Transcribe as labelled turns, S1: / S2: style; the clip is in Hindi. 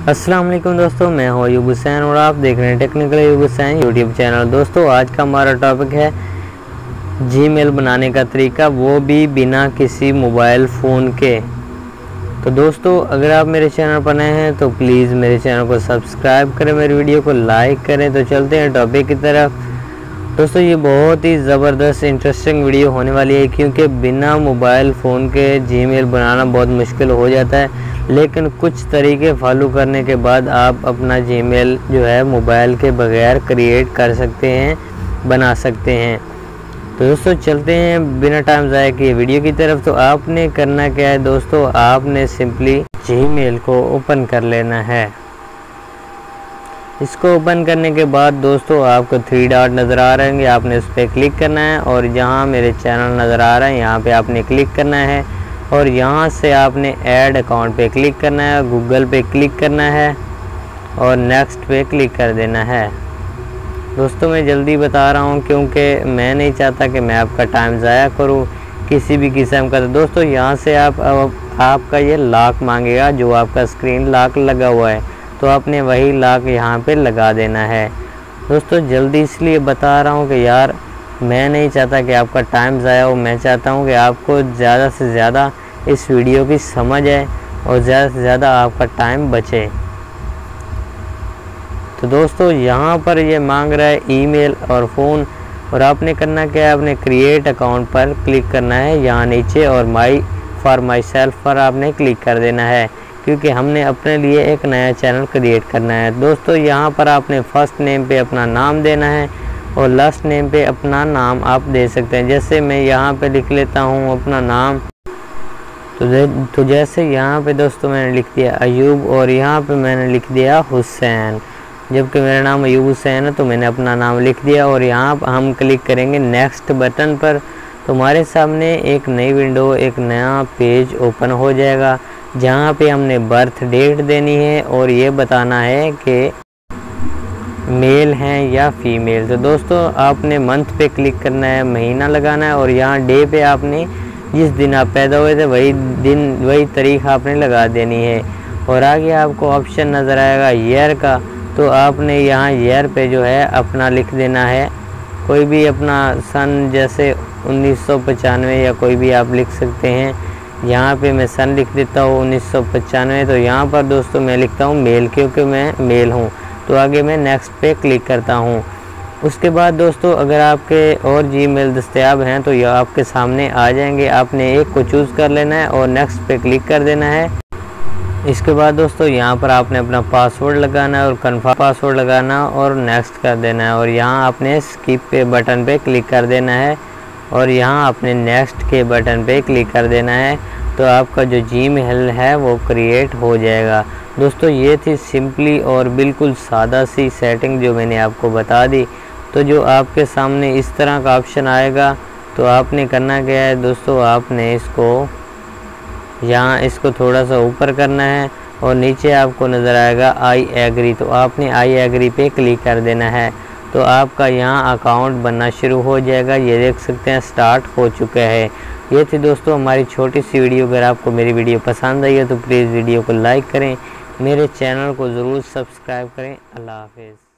S1: अस्सलाम वालेकुम दोस्तों, मैं हूं अयूब हुसैन और आप देख रहे हैं technical Ayub Hussain YouTube channel. दोस्तों आज का हमारा टॉपिक है जीमेल बनाने का तरीका, वो भी बिना किसी मोबाइल फ़ोन के। तो दोस्तों अगर आप मेरे चैनल पर नए हैं तो प्लीज़ मेरे चैनल को सब्सक्राइब करें, मेरी वीडियो को लाइक करें। तो चलते हैं टॉपिक की तरफ। दोस्तों ये बहुत ही ज़बरदस्त इंटरेस्टिंग वीडियो होने वाली है, क्योंकि बिना मोबाइल फ़ोन के जीमेल बनाना बहुत मुश्किल हो जाता है, लेकिन कुछ तरीके फॉलो करने के बाद आप अपना जीमेल जो है मोबाइल के बगैर क्रिएट कर सकते हैं, बना सकते हैं। तो दोस्तों चलते हैं बिना टाइम ज़ाया किए वीडियो की तरफ। तो आपने करना क्या है दोस्तों, आपने सिंपली जीमेल को ओपन कर लेना है। इसको ओपन करने के बाद दोस्तों आपको 3 डॉट नज़र आ रहे होंगे, आपने उस पर क्लिक करना है और जहाँ मेरे चैनल नज़र आ रहा है यहाँ पे आपने क्लिक करना है और यहाँ से आपने ऐड अकाउंट पे क्लिक करना है, गूगल पे क्लिक करना है और नेक्स्ट पे क्लिक कर देना है। दोस्तों मैं जल्दी बता रहा हूँ क्योंकि मैं नहीं चाहता कि मैं आपका टाइम ज़ाया करूँ किसी भी किस्म का। तो दोस्तों यहाँ से आपका ये लॉक मांगेगा, जो आपका स्क्रीन लॉक लगा हुआ है, तो आपने वही लॉक यहाँ पे लगा देना है। दोस्तों जल्दी इसलिए बता रहा हूँ कि यार मैं नहीं चाहता कि आपका टाइम ज़ाया हो, मैं चाहता हूँ कि आपको ज़्यादा से ज़्यादा इस वीडियो की समझ आए और ज़्यादा से ज़्यादा आपका टाइम बचे। तो दोस्तों यहाँ पर ये मांग रहा है ईमेल और फ़ोन, और आपने करना क्या है, आपने क्रिएट अकाउंट पर क्लिक करना है यहाँ नीचे और फॉर माई सेल्फ पर आपने क्लिक कर देना है, क्योंकि हमने अपने लिए एक नया चैनल क्रिएट करना है। दोस्तों यहाँ पर आपने फर्स्ट नेम पे अपना नाम देना है और लास्ट नेम पे अपना नाम आप दे सकते हैं। जैसे मैं यहाँ पे लिख लेता हूँ अपना नाम, तो जैसे यहाँ पे दोस्तों मैंने लिख दिया अयूब और यहाँ पे मैंने लिख दिया हुसैन, जबकि मेरा नाम अयूब हुसैन है, तो मैंने अपना नाम लिख दिया और यहाँ हम क्लिक करेंगे नेक्स्ट बटन पर। तो हमारे सामने एक नई विंडो, एक नया पेज ओपन हो जाएगा, जहाँ पे हमने बर्थ डेट देनी है और ये बताना है कि मेल हैं या फीमेल। तो दोस्तों आपने मंथ पे क्लिक करना है, महीना लगाना है और यहाँ डे पे आपने जिस दिन आप पैदा हुए थे वही दिन वही तारीख आपने लगा देनी है। और आगे आपको ऑप्शन नज़र आएगा ईयर का, तो आपने यहाँ ईयर पे जो है अपना लिख देना है, कोई भी अपना सन, जैसे 1995 या कोई भी आप लिख सकते हैं। यहाँ पे मैं सन लिख देता हूँ 1995। तो यहाँ पर दोस्तों मैं लिखता हूँ मेल, क्योंकि मैं मेल हूँ। तो आगे मैं नेक्स्ट पे क्लिक करता हूँ। उसके बाद दोस्तों अगर आपके और जीमेल दस्तयाब हैं तो यह आपके सामने आ जाएंगे, आपने एक को चूज़ कर लेना है और नेक्स्ट पे क्लिक कर देना है। इसके बाद दोस्तों यहाँ पर आपने अपना पासवर्ड लगाना है और कन्फर्म पासवर्ड लगाना और नेक्स्ट कर देना है, और यहाँ आपने स्किप पे बटन पे क्लिक कर देना है और यहाँ आपने नेक्स्ट के बटन पे क्लिक कर देना है। तो आपका जो जीमेल है वो क्रिएट हो जाएगा। दोस्तों ये थी सिंपली और बिल्कुल सादा सी सेटिंग जो मैंने आपको बता दी। तो जो आपके सामने इस तरह का ऑप्शन आएगा, तो आपने करना क्या है दोस्तों, आपने इसको थोड़ा सा ऊपर करना है और नीचे आपको नज़र आएगा आई एग्री, तो आपने आई एग्री पे क्लिक कर देना है। तो आपका यहाँ अकाउंट बनना शुरू हो जाएगा। ये देख सकते हैं स्टार्ट हो चुका है। ये थी दोस्तों हमारी छोटी सी वीडियो। अगर आपको मेरी वीडियो पसंद आई है तो प्लीज़ वीडियो को लाइक करें, मेरे चैनल को ज़रूर सब्सक्राइब करें। अल्लाह हाफिज़।